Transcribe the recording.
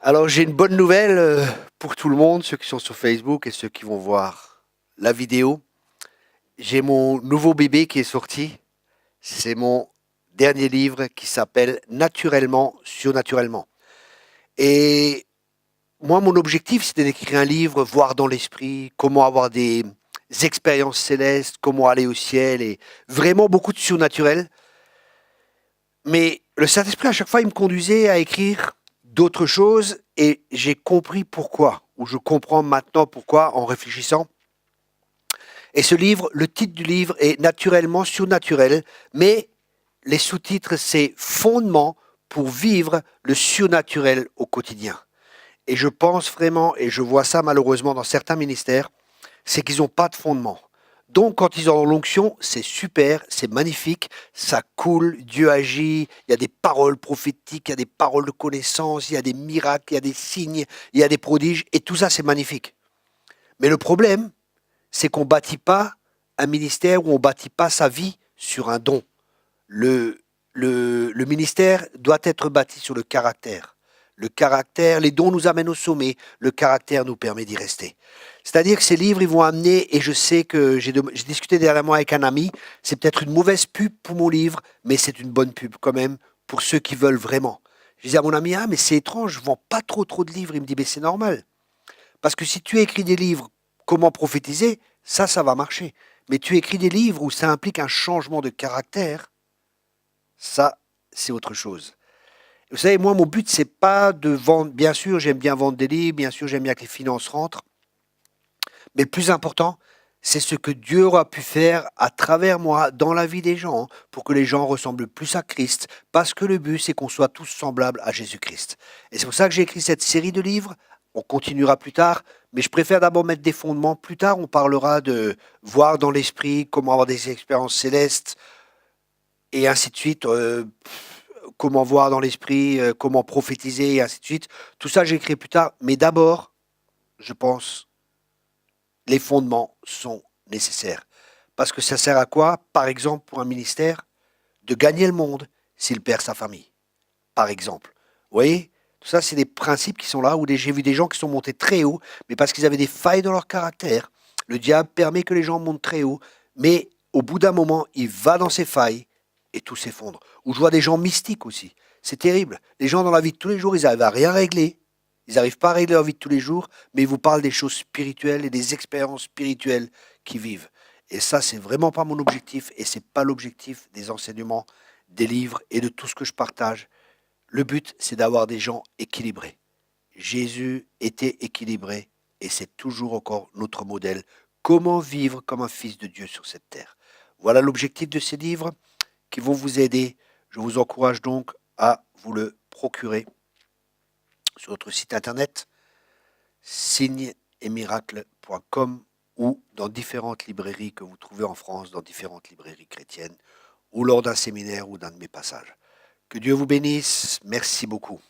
Alors j'ai une bonne nouvelle pour tout le monde, ceux qui sont sur Facebook et ceux qui vont voir la vidéo. J'ai mon nouveau bébé qui est sorti. C'est mon dernier livre qui s'appelle Naturellement, surnaturellement. Et moi, mon objectif, c'était d'écrire un livre, voir dans l'esprit, comment avoir des expériences célestes, comment aller au ciel et vraiment beaucoup de surnaturel. Mais le Saint-Esprit, à chaque fois, il me conduisait à écrire d'autres choses et j'ai compris pourquoi, ou je comprends maintenant pourquoi en réfléchissant. Et ce livre, le titre du livre est Naturellement surnaturel, mais les sous-titres, c'est Fondement pour vivre le surnaturel au quotidien. Et je pense vraiment, et je vois ça malheureusement dans certains ministères, c'est qu'ils n'ont pas de fondement. Donc, quand ils ont l'onction, c'est super, c'est magnifique, ça coule, Dieu agit, il y a des paroles prophétiques, il y a des paroles de connaissance, il y a des miracles, il y a des signes, il y a des prodiges, et tout ça, c'est magnifique. Mais le problème, c'est qu'on ne bâtit pas un ministère ou on ne bâtit pas sa vie sur un don. Le, le ministère doit être bâti sur le caractère. Le caractère, les dons nous amènent au sommet, le caractère nous permet d'y rester. C'est-à-dire que ces livres, ils vont amener, et je sais que j'ai discuté dernièrement avec un ami, c'est peut-être une mauvaise pub pour mon livre, mais c'est une bonne pub quand même pour ceux qui veulent vraiment. Je disais à mon ami, ah mais c'est étrange, je ne vends pas trop de livres. Il me dit, mais c'est normal. Parce que si tu écris des livres, comment prophétiser, ça va marcher. Mais tu écris des livres où ça implique un changement de caractère, ça, c'est autre chose. Vous savez, moi, mon but, c'est pas de vendre. Bien sûr, j'aime bien vendre des livres, bien sûr, j'aime bien que les finances rentrent. Mais le plus important, c'est ce que Dieu aura pu faire à travers moi dans la vie des gens pour que les gens ressemblent plus à Christ. Parce que le but, c'est qu'on soit tous semblables à Jésus-Christ. Et c'est pour ça que j'ai écrit cette série de livres. On continuera plus tard, mais je préfère d'abord mettre des fondements. Plus tard, on parlera de voir dans l'esprit, comment avoir des expériences célestes, et ainsi de suite. Comment voir dans l'esprit, comment prophétiser, et ainsi de suite. Tout ça, j'écris plus tard. Mais d'abord, je pense, les fondements sont nécessaires. Parce que ça sert à quoi, par exemple, pour un ministère, de gagner le monde s'il perd sa famille, par exemple. Vous voyez, tout ça, c'est des principes qui sont là, où j'ai vu des gens qui sont montés très haut, mais parce qu'ils avaient des failles dans leur caractère. Le diable permet que les gens montent très haut, mais au bout d'un moment, il va dans ses failles et tout s'effondre. Ou je vois des gens mystiques aussi. C'est terrible. Les gens dans la vie de tous les jours, ils n'arrivent à rien régler. Ils n'arrivent pas à régler leur vie de tous les jours, mais ils vous parlent des choses spirituelles et des expériences spirituelles qu'ils vivent. Et ça, c'est vraiment pas mon objectif, et c'est pas l'objectif des enseignements, des livres et de tout ce que je partage. Le but, c'est d'avoir des gens équilibrés. Jésus était équilibré, et c'est toujours encore notre modèle. Comment vivre comme un fils de Dieu sur cette terre? Voilà l'objectif de ces livres qui vont vous aider. Je vous encourage donc à vous le procurer sur notre site internet signesetmiracles.com ou dans différentes librairies que vous trouvez en France, dans différentes librairies chrétiennes, ou lors d'un séminaire ou d'un de mes passages. Que Dieu vous bénisse. Merci beaucoup.